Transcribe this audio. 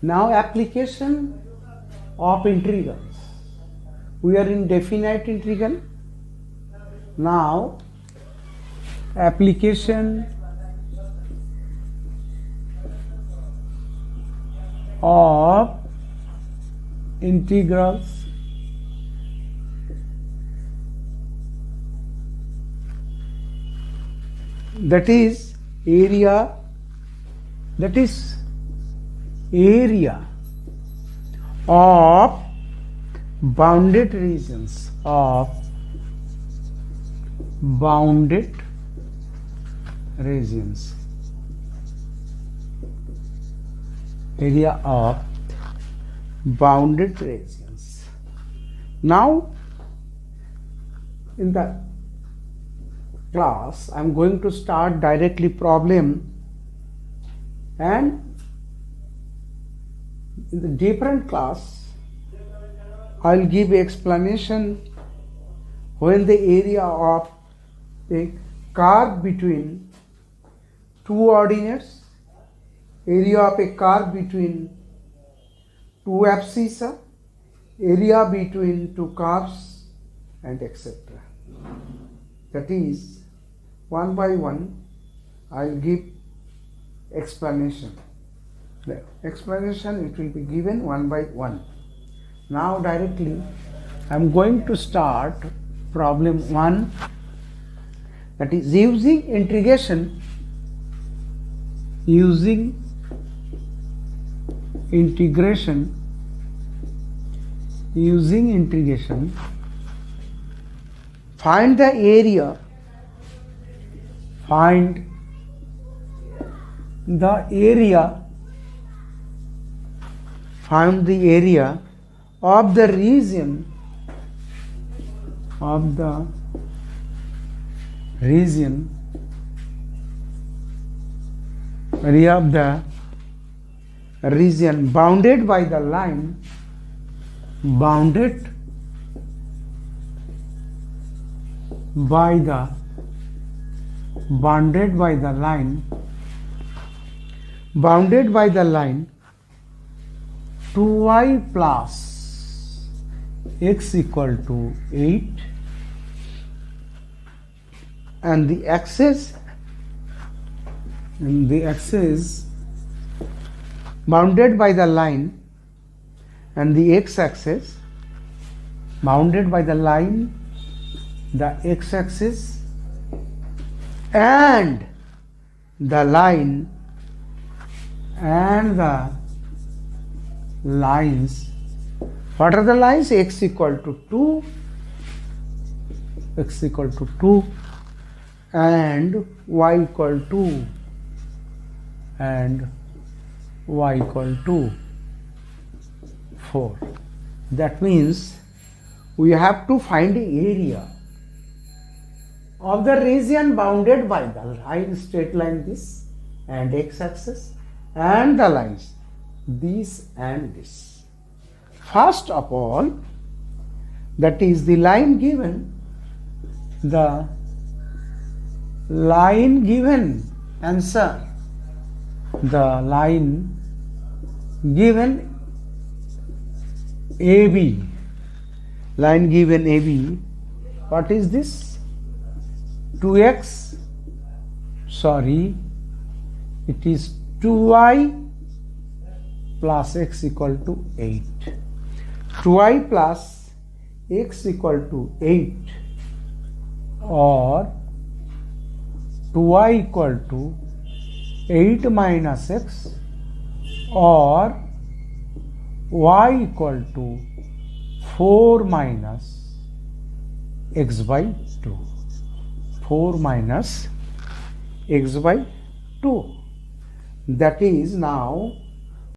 Now application of integrals. We are in definite integral. Now application of integrals that is area of bounded regions area of bounded regions. Now in the class I am going to start directly problem, and in the different class I will give explanation when the area of a curve between two ordinates, area of a curve between two abscissa, area between two curves, and etc. That is, one by one I will give explanation. The explanation it will be given one by one. Now directly I am going to start problem 1, that is using integration find the area of the region bounded by the line bounded by the line 2y plus x equal to 8, and the axis bounded by the line, and the x-axis bounded by the line, the x-axis and the line and the lines. What are the lines? X equal to 2 and y equal to and y equal to 4. That means we have to find the area of the region bounded by the line, straight line this and x-axis, and the lines this and this. First of all, that is the line given, answer, the line given AB, what is this? 2x, it is 2y plus x equal to 8. 2y plus x equal to 8, or 2y equal to 8 minus x, or y equal to 4 minus x by 2. 4 minus x by 2. That is, now